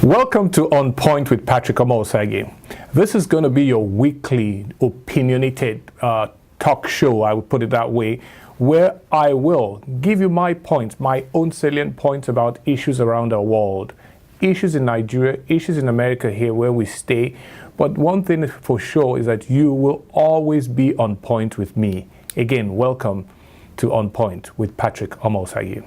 Welcome to On Point with Patrick Omosagi. This is going to be your weekly opinionated talk show, I would put it that way, where I will give you my points, my own salient points about issues around the world, issues in Nigeria, issues in America here where we stay. But one thing for sure is that you will always be on point with me. Again, welcome to On Point with Patrick Omosagi.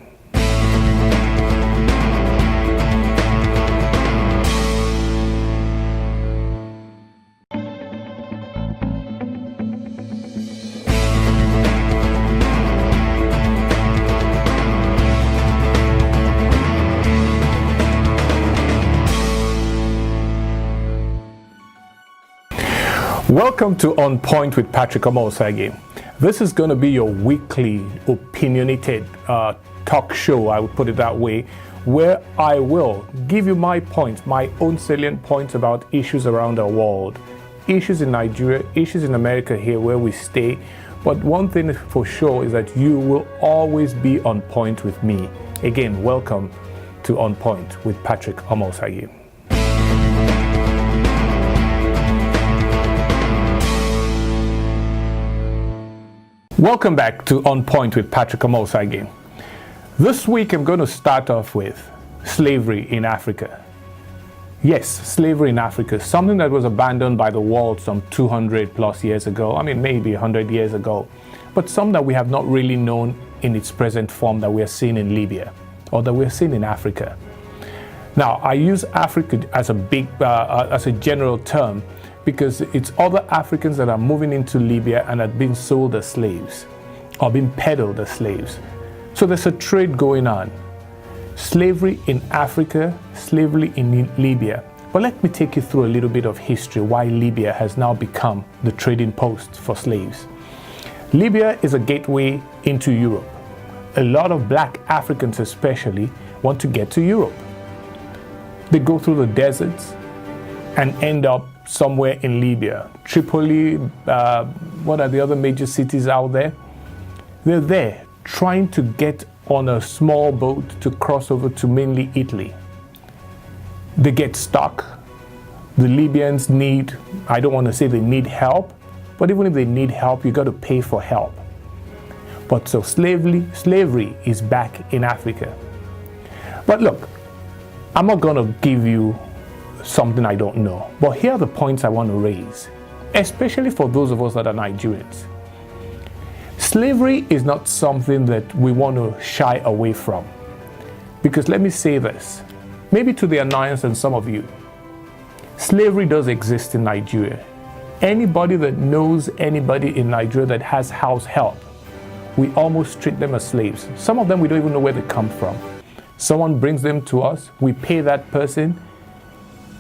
Welcome to On Point with Patrick Omosagi. This is going to be your weekly opinionated talk show, I would put it that way, where I will give you my points, my own salient points about issues around the world, issues in Nigeria, issues in America here where we stay. But one thing for sure is that you will always be on point with me. Again, welcome to On Point with Patrick Omosagi. Welcome back to On Point with Patrick Omosagi. This week I'm going to start off with slavery in Africa. Yes, slavery in Africa, something that was abandoned by the world some 200 plus years ago, maybe 100 years ago, but some that we have not really known in its present form that we are seeing in Libya or that we are seeing in Africa. Now, I use Africa as a general term because it's other Africans that are moving into Libya and are being sold as slaves or being peddled as slaves. So there's a trade going on. Slavery in Africa, slavery in Libya. But let me take you through a little bit of history why Libya has now become the trading post for slaves. Libya is a gateway into Europe. A lot of black Africans especially want to get to Europe. They go through the deserts and end up somewhere in Libya. Tripoli, what are the other major cities out there? They're there trying to get on a small boat to cross over to mainly Italy. They get stuck. The Libyans need, I don't want to say they need help, but even if they need help, you got to pay for help. But so slavery is back in Africa. But look, I'm not going to give you something I don't know. But here are the points I want to raise, especially for those of us that are Nigerians. Slavery is not something that we want to shy away from. Because let me say this, maybe to the annoyance and some of you, slavery does exist in Nigeria. Anybody that knows anybody in Nigeria that has house help, we almost treat them as slaves. Some of them we don't even know where they come from. Someone brings them to us, we pay that person,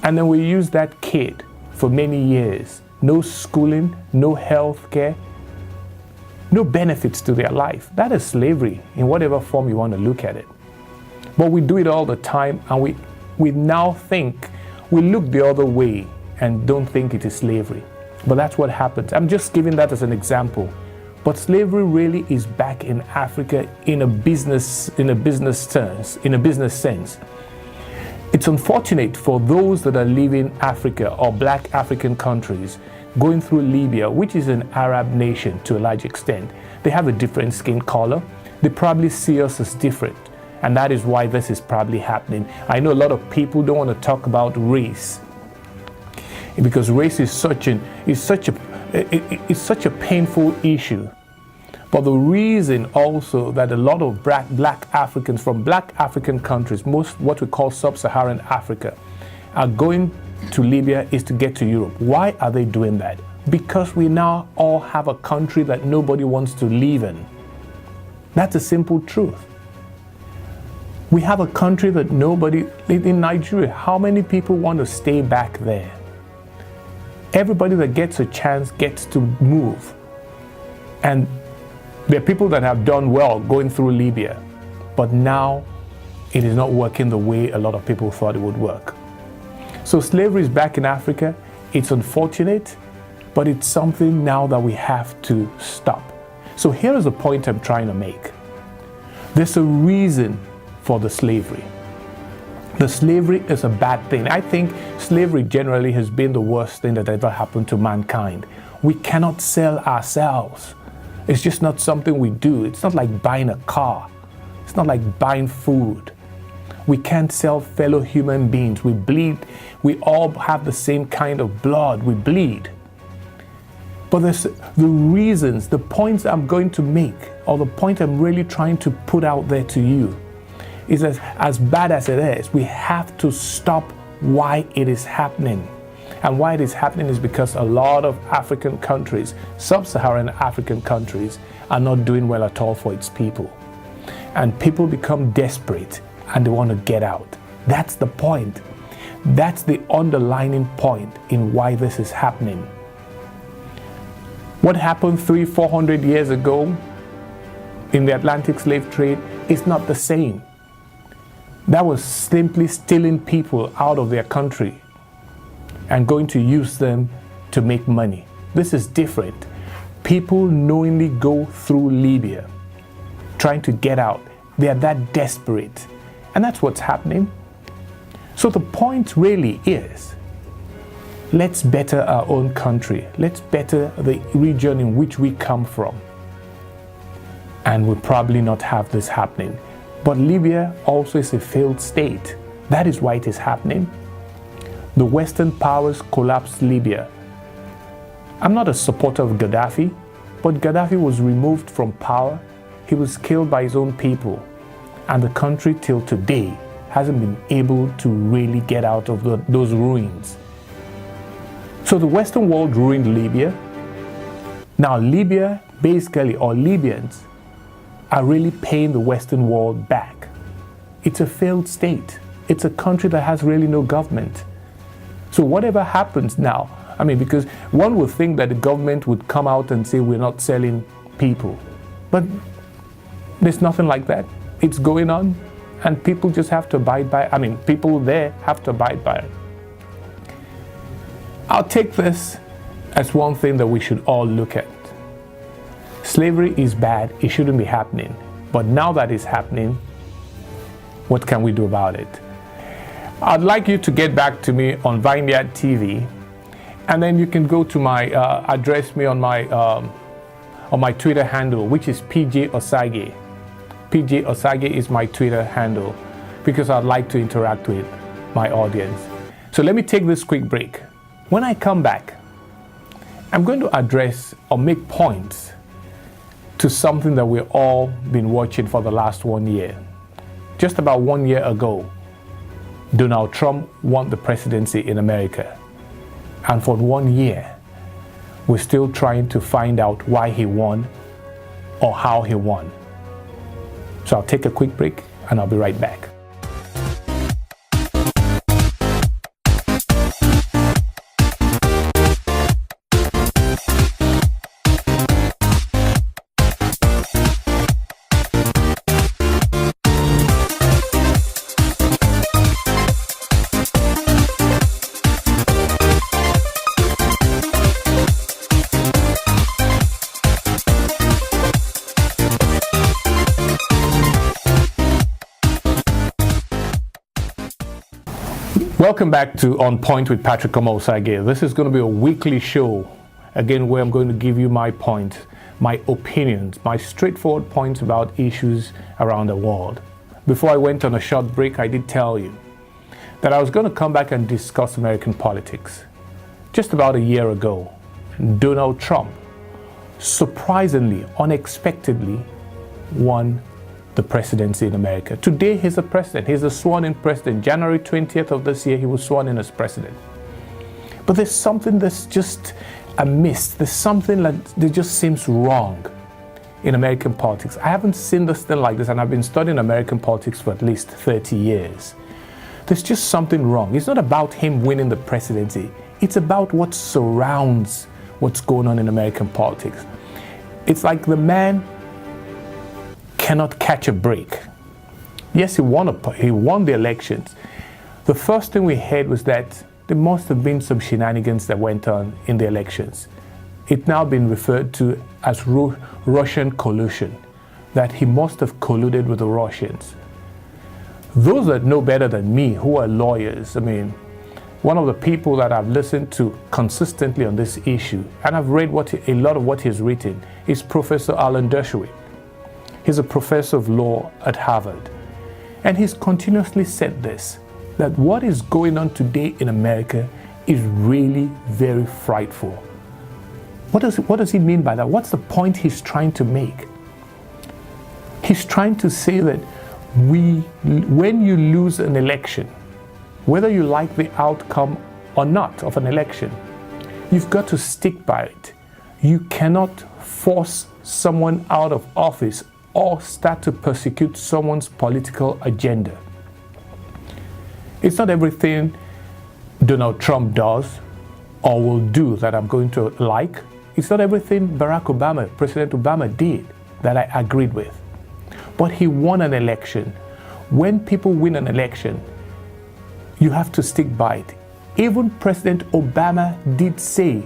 and then we use that kid for many years. No schooling, no health care, no benefits to their life. That is slavery in whatever form you want to look at it. But we do it all the time, and we now think, we look the other way and don't think it is slavery. But that's what happens. I'm just giving that as an example. But slavery really is back in Africa in a business sense. It's unfortunate for those that are leaving Africa or black African countries going through Libya, which is an Arab nation to a large extent. They have a different skin color. They probably see us as different. And that is why this is probably happening. I know a lot of people don't want to talk about race because race is such a painful issue. But the reason also that a lot of black Africans from black African countries, most what we call sub-Saharan Africa, are going to Libya is to get to Europe. Why are they doing that? Because we now all have a country that nobody wants to live in. That's a simple truth. We have a country that nobody, in Nigeria, how many people want to stay back there? Everybody that gets a chance gets to move. And there are people that have done well going through Libya, but now it is not working the way a lot of people thought it would work. So slavery is back in Africa. It's unfortunate, but it's something now that we have to stop. So here is the point I'm trying to make. There's a reason for the slavery. The slavery is a bad thing. I think slavery generally has been the worst thing that ever happened to mankind. We cannot sell ourselves. It's just not something we do. It's not like buying a car. It's not like buying food. We can't sell fellow human beings. We bleed. We all have the same kind of blood. We bleed. But the reasons, the points I'm going to make, or the point I'm really trying to put out there to you, is as bad as it is, we have to stop why it is happening. And why it is happening is because a lot of African countries, sub-Saharan African countries, are not doing well at all for its people. And people become desperate and they want to get out. That's the point. That's the underlining point in why this is happening. What happened 300-400 years ago in the Atlantic slave trade is not the same. That was simply stealing people out of their country and going to use them to make money. This is different. People knowingly go through Libya, trying to get out. They are that desperate. And that's what's happening. So the point really is, let's better our own country. Let's better the region in which we come from. And we'll probably not have this happening. But Libya also is a failed state. That is why it is happening. The Western powers collapsed Libya. I'm not a supporter of Gaddafi, but Gaddafi was removed from power. He was killed by his own people. And the country till today hasn't been able to really get out of those ruins. So the Western world ruined Libya. Now Libya, basically, or Libyans, are really paying the Western world back. It's a failed state. It's a country that has really no government. So whatever happens now, I mean, because one would think that the government would come out and say we're not selling people. But there's nothing like that. It's going on and people just have to abide by it. I mean, people there have to abide by it. I'll take this as one thing that we should all look at. Slavery is bad, it shouldn't be happening. But now that it's happening, what can we do about it? I'd like you to get back to me on Vineyard TV, and then you can go to my, address me on my Twitter handle, which is PJ Osage. PJ Osage is my Twitter handle, because I'd like to interact with my audience. So let me take this quick break. When I come back, I'm going to address or make points to something that we've all been watching for the last 1 year. Just about 1 year ago, Donald Trump won the presidency in America. And for 1 year, we're still trying to find out why he won or how he won. So I'll take a quick break and I'll be right back. Welcome back to On Point with Patrick Omosage. This is going to be a weekly show, again, where I'm going to give you my points, my opinions, my straightforward points about issues around the world. Before I went on a short break, I did tell you that I was going to come back and discuss American politics. Just about a year ago, Donald Trump surprisingly, unexpectedly won the presidency in America. Today, he's a president. He's a sworn-in president. January 20th of this year, he was sworn in as president. But there's something that's just amiss. There's something that just seems wrong in American politics. I haven't seen this thing like this, and I've been studying American politics for at least 30 years. There's just something wrong. It's not about him winning the presidency. It's about what surrounds what's going on in American politics. It's like the man cannot catch a break. Yes, he won the elections. The first thing we heard was that there must have been some shenanigans that went on in the elections. It's now been referred to as Russian collusion, that he must have colluded with the Russians. Those that know better than me, who are lawyers, I mean, one of the people that I've listened to consistently on this issue, and I've read a lot of what he's written, is Professor Alan Dershowitz. He's a professor of law at Harvard. And he's continuously said this, that what is going on today in America is really very frightful. What does he mean by that? What's the point he's trying to make? He's trying to say that when you lose an election, whether you like the outcome or not of an election, you've got to stick by it. You cannot force someone out of office or start to persecute someone's political agenda. It's not everything Donald Trump does or will do that I'm going to like. It's not everything President Obama did that I agreed with. But he won an election. When people win an election, you have to stick by it. Even President Obama did say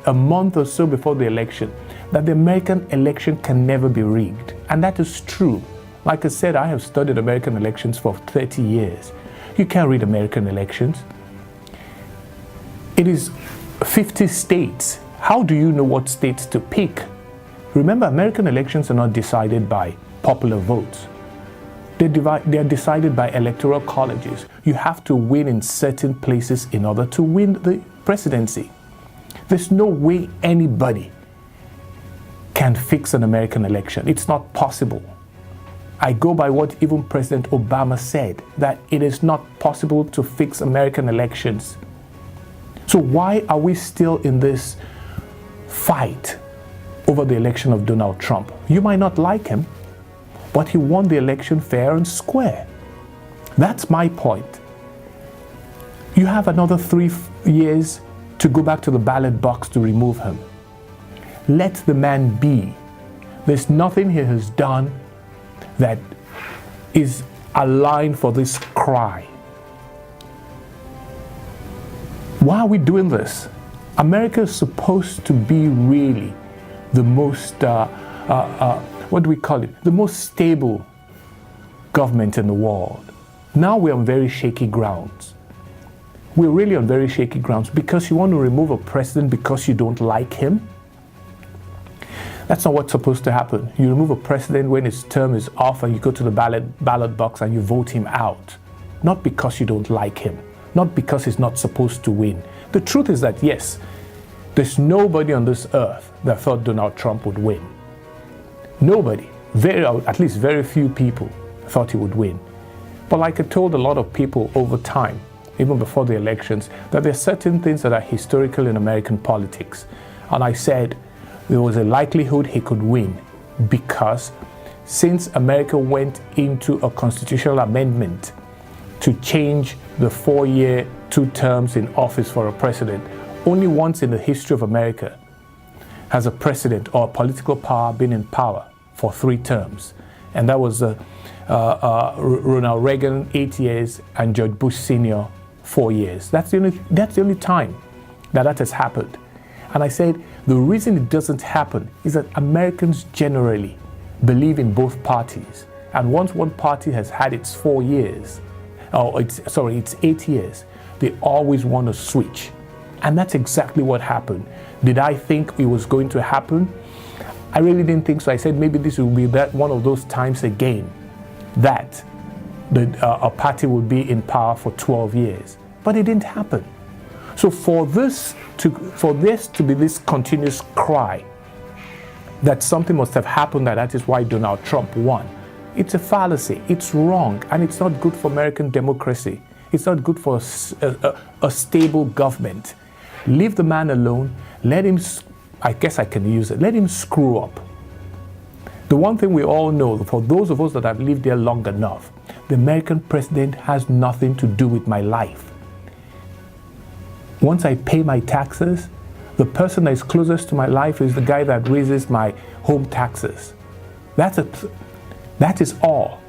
a month or so before the election that the American election can never be rigged. And that is true. Like I said, I have studied American elections for 30 years. You can't read American elections. It is 50 states. How do you know what states to pick? Remember, American elections are not decided by popular votes. They are decided by electoral colleges. You have to win in certain places in order to win the presidency. There's no way anybody can fix an American election. It's not possible. I go by what even President Obama said, that it is not possible to fix American elections. So why are we still in this fight over the election of Donald Trump? You might not like him, but he won the election fair and square. That's my point. You have another 3 years to go back to the ballot box to remove him. Let the man be. There's nothing he has done that is aligned for this cry. Why are we doing this? America is supposed to be really the most, what do we call it? The most stable government in the world. Now we're on very shaky grounds. We're really on very shaky grounds because you want to remove a president because you don't like him. That's not what's supposed to happen. You remove a president when his term is off and you go to the ballot box and you vote him out. Not because you don't like him. Not because he's not supposed to win. The truth is that, yes, there's nobody on this earth that thought Donald Trump would win. Nobody. At least very few people thought he would win. But like I told a lot of people over time, even before the elections, that there are certain things that are historical in American politics. And I said there was a likelihood he could win because since America went into a constitutional amendment to change the 4-year, 2 terms in office for a president, only once in the history of America has a president or a political power been in power for 3 terms. And that was Ronald Reagan, 8 years, and George Bush Sr., 4 years. That's the only time that has happened. And I said the reason it doesn't happen is that Americans generally believe in both parties. And once one party has had its 4 years, it's 8 years, they always want to switch. And that's exactly what happened. Did I think it was going to happen? I really didn't think so. I said maybe this will be one of those times again that a party will be in power for 12 years. But it didn't happen. So for this to be this continuous cry that something must have happened, that is why Donald Trump won, it's a fallacy. It's wrong, and it's not good for American democracy. It's not good for a stable government. Leave the man alone. Let him, I guess I can use it, let him screw up. The one thing we all know, for those of us that have lived there long enough, the American president has nothing to do with my life. Once I pay my taxes, the person that is closest to my life is the guy that raises my home taxes. That is all.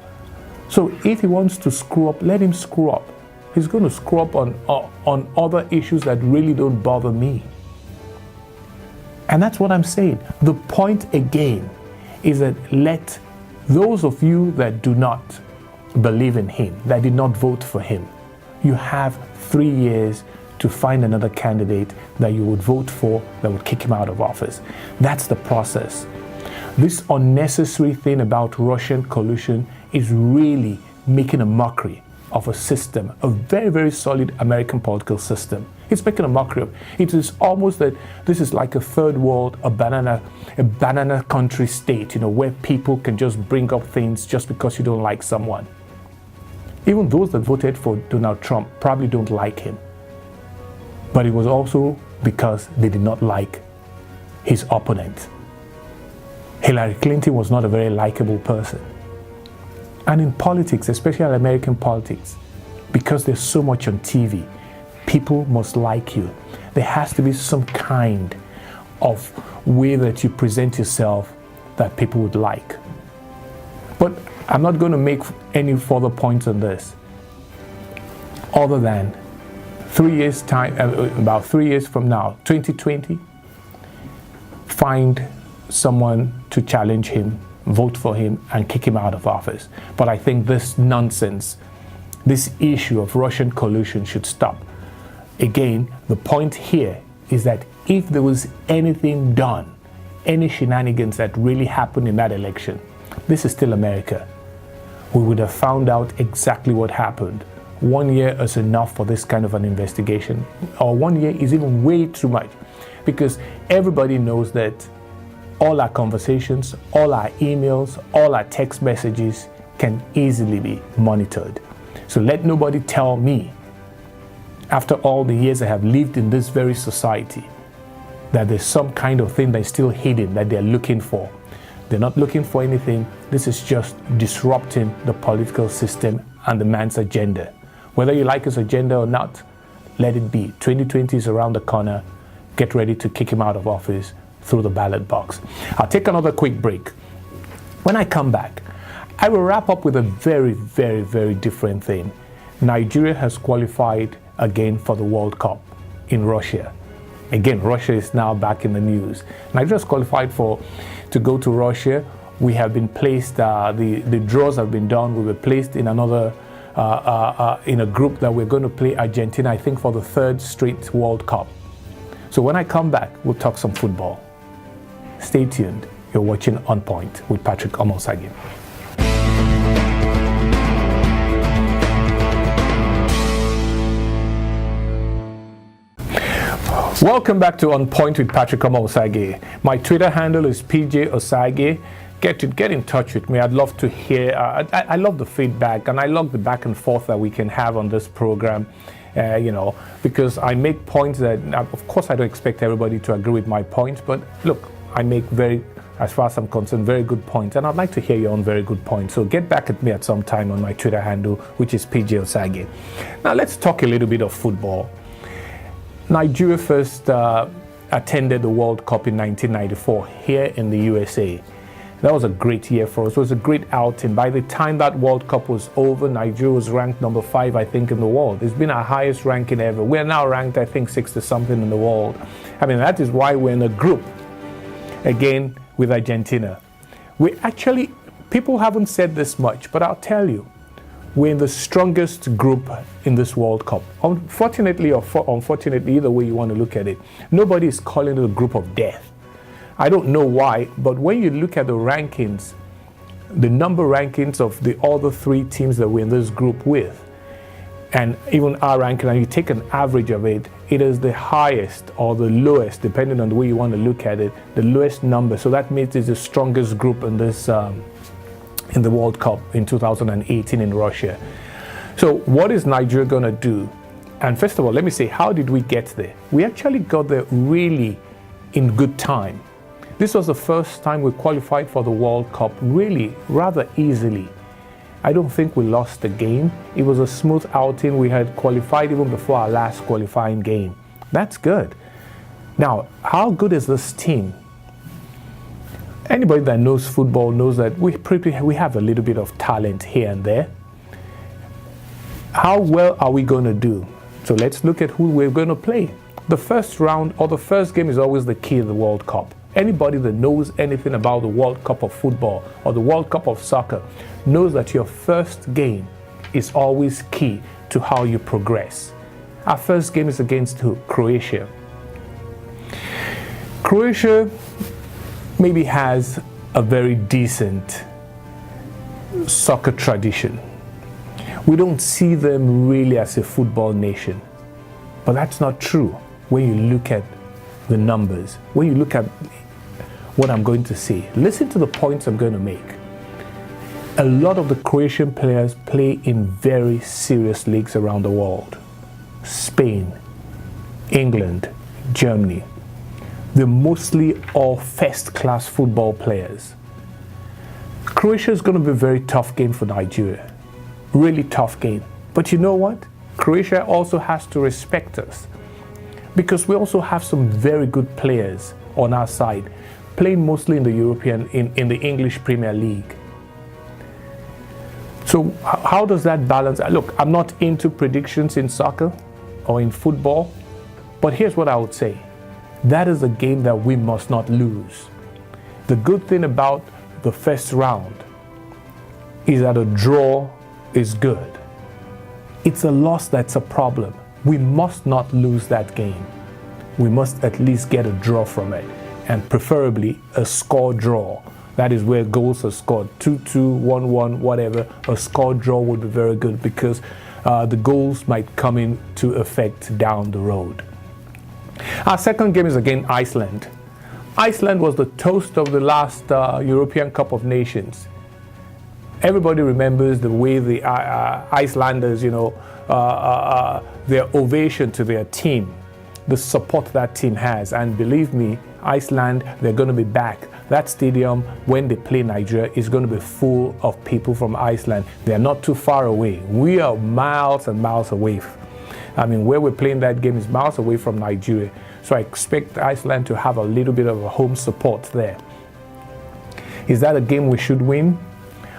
So if he wants to screw up, let him screw up. He's going to screw up on other issues that really don't bother me. And that's what I'm saying. The point again is that let those of you that do not believe in him, that did not vote for him, you have 3 years to find another candidate that you would vote for that would kick him out of office. That's the process. This unnecessary thing about Russian collusion is really making a mockery of a system, a very, very solid American political system. It's making a mockery of it. Is almost that this is like a third world, a banana country state, where people can just bring up things just because you don't like someone. Even those that voted for Donald Trump probably don't like him. But it was also because they did not like his opponent. Hillary Clinton was not a very likable person. And in politics, especially American politics, because there's so much on TV, people must like you. There has to be some kind of way that you present yourself that people would like. But I'm not going to make any further points on this, other than 3 years time, about 3 years from now, 2020, find someone to challenge him, vote for him, and kick him out of office. But I think this nonsense, this issue of Russian collusion should stop. Again, the point here is that if there was anything done, any shenanigans that really happened in that election, this is still America. We would have found out exactly what happened. 1 year is enough for this kind of an investigation, or 1 year is even way too much, because everybody knows that all our conversations, all our emails, all our text messages can easily be monitored. So let nobody tell me, after all the years I have lived in this very society, that there's some kind of thing that's still hidden that they're looking for. They're not looking for anything. This is just disrupting the political system and the man's agenda. Whether you like his agenda or not, let it be. 2020 is around the corner. Get ready to kick him out of office through the ballot box. I'll take another quick break. When I come back, I will wrap up with a very, very, very different thing. Nigeria has qualified again for the World Cup in Russia. Again, Russia is now back in the news. Nigeria has qualified to go to Russia. We have been placed, the draws have been done. We were placed in another, in a group that we're going to play Argentina, I think, for the 3rd straight World Cup. So when I come back, we'll talk some football. Stay tuned. You're watching On Point with Patrick Omosagi. Welcome back to On Point with Patrick Omosagi. My Twitter handle is PJ Osagi. Get in touch with me. I'd love to hear. I love the feedback, and I love the back and forth that we can have on this program. Because I make points that, of course, I don't expect everybody to agree with my points, but look, I make as far as I'm concerned, very good points, and I'd like to hear your own very good points. So get back at me at some time on my Twitter handle, which is PJ Osagi. Now let's talk a little bit of football. Nigeria first attended the World Cup in 1994 here in the USA. That was a great year for us. It was a great outing. By the time that World Cup was over, Nigeria was ranked number 5, I think, in the world. It's been our highest ranking ever. We're now ranked, I think, 60-something in the world. I mean, that is why we're in a group, again, with Argentina. People haven't said this much, but I'll tell you, we're in the strongest group in this World Cup. Unfortunately or unfortunately, either way you want to look at it, nobody is calling it a group of death. I don't know why, but when you look at the rankings, the number rankings of the other 3 teams that we're in this group with, and even our ranking, and you take an average of it, it is the highest or the lowest, depending on the way you want to look at it, the lowest number. So that means it's the strongest group in this in the World Cup in 2018 in Russia. So what is Nigeria going to do? And first of all, let me say, how did we get there? We actually got there really in good time. This was the first time we qualified for the World Cup really rather easily. I don't think we lost the game. It was a smooth outing. We had qualified even before our last qualifying game. That's good. Now, how good is this team? Anybody that knows football knows that we have a little bit of talent here and there. How well are we going to do? So let's look at who we're going to play. The first round or the first game is always the key of the World Cup. Anybody that knows anything about the World Cup of football or the World Cup of soccer knows that your first game is always key to how you progress. Our first game is against who? Croatia. Croatia maybe has a very decent soccer tradition. We don't see them really as a football nation, but that's not true when you look at the numbers, when you look at what I'm going to say. Listen to the points I'm going to make. A lot of the Croatian players play in very serious leagues around the world. Spain, England, Germany. They're mostly all first-class football players. Croatia is going to be a very tough game for Nigeria. Really tough game. But you know what? Croatia also has to respect us, because we also have some very good players on our side, playing mostly in the in the English Premier League. So how does that balance? Look, I'm not into predictions in soccer or in football, but here's what I would say. That is a game that we must not lose. The good thing about the first round is that a draw is good. It's a loss that's a problem. We must not lose that game. We must at least get a draw from it, and preferably a score draw. That is where goals are scored, 2-2, 1-1, whatever. A score draw would be very good, because the goals might come into effect down the road. Our second game is against Iceland. Iceland was the toast of the last European Cup of Nations. Everybody remembers the way the Icelanders, their ovation to their team, the support that team has. And believe me, Iceland, they're going to be back. That stadium, when they play Nigeria, is going to be full of people from Iceland. They're not too far away. We are miles and miles away. Where we're playing that game is miles away from Nigeria. So I expect Iceland to have a little bit of a home support there. Is that a game we should win?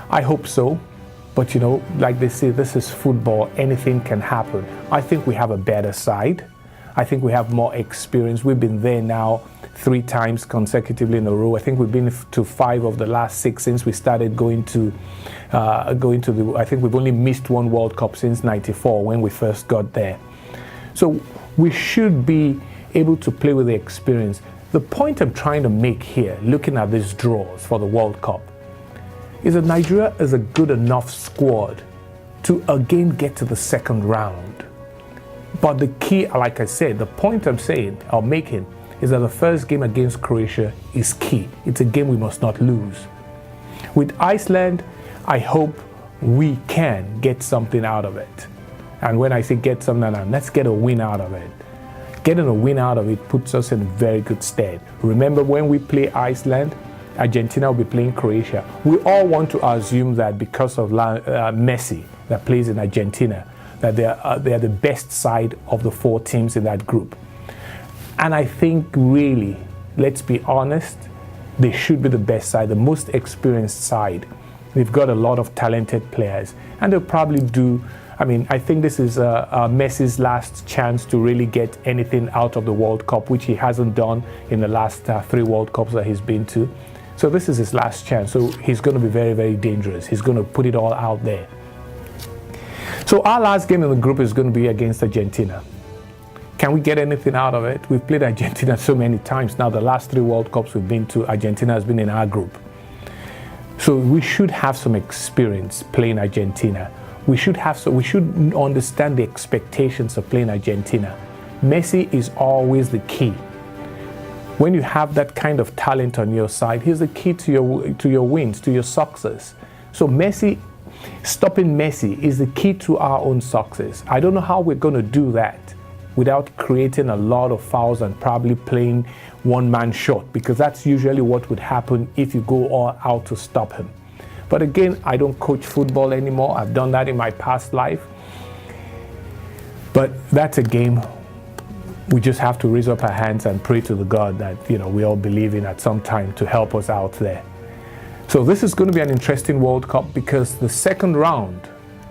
I hope so. But like they say, this is football. Anything can happen. I think we have a better side. I think we have more experience. We've been there now 3 times consecutively in a row. I think we've been to 5 of the last 6 since we started going to the. I think we've only missed 1 World Cup since '94 when we first got there. So we should be able to play with the experience. The point I'm trying to make here, looking at these draws for the World Cup, is that Nigeria is a good enough squad to again get to the second round. But the key, like I said, the point I'm making is that the first game against Croatia is key. It's a game we must not lose. With Iceland, I hope we can get something out of it. And when I say get something out of it, let's get a win out of it. Getting a win out of it puts us in very good stead. Remember, when we play Iceland, Argentina will be playing Croatia. We all want to assume that because of Messi that plays in Argentina, that they are the best side of the 4 teams in that group. And I think really, let's be honest, they should be the best side, the most experienced side. They've got a lot of talented players, and they'll probably do. I think this is Messi's last chance to really get anything out of the World Cup, which he hasn't done in the last 3 World Cups that he's been to. So this is his last chance. So he's going to be very, very dangerous. He's going to put it all out there. So our last game in the group is going to be against Argentina. Can we get anything out of it? We've played Argentina so many times now. The last 3 World Cups we've been to, Argentina has been in our group. So we should have some experience playing Argentina. We should understand the expectations of playing Argentina. Messi is always the key. When you have that kind of talent on your side, he's the key to your wins, to your success. So stopping Messi is the key to our own success. I don't know how we're going to do that without creating a lot of fouls and probably playing one man short, because that's usually what would happen if you go all out to stop him. But again, I don't coach football anymore. I've done that in my past life. But that's a game we just have to raise up our hands and pray to the God that we all believe in at some time to help us out there. So this is going to be an interesting World Cup, because the second round,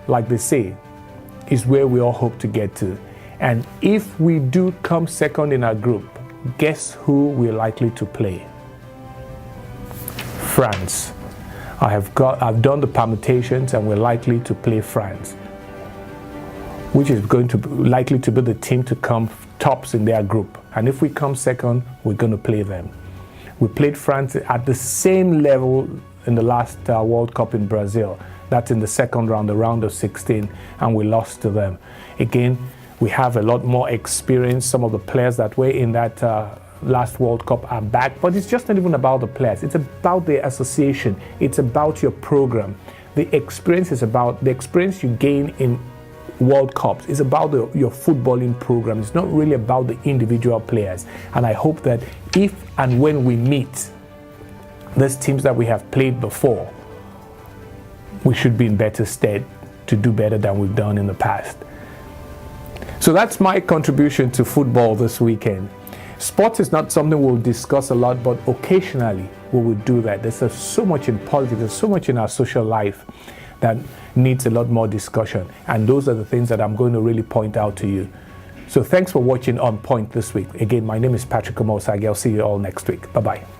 like they say, is where we all hope to get to. And if we do come second in our group, guess who we're likely to play? France. I've done the permutations, and we're likely to play France. which is going to be likely to be the team to come tops in their group. And if we come second, we're going to play them. We played France at the same level in the last World Cup in Brazil. That's in the second round, the round of 16, and we lost to them. Again, we have a lot more experience. Some of the players that were in that last World Cup are back, but it's just not even about the players. It's about the association. It's about your program. The experience is about the experience you gain in World Cups. It's about your footballing program. It's not really about the individual players. And I hope that if and when we meet these teams that we have played before, we should be in better stead to do better than we've done in the past. So that's my contribution to football this weekend. Sports is not something we'll discuss a lot, but occasionally we will do that. There's so much in politics, there's so much in our social life that needs a lot more discussion. And those are the things that I'm going to really point out to you. So thanks for watching On Point this week. Again, my name is Patrick Omosagi. I'll see you all next week. Bye-bye.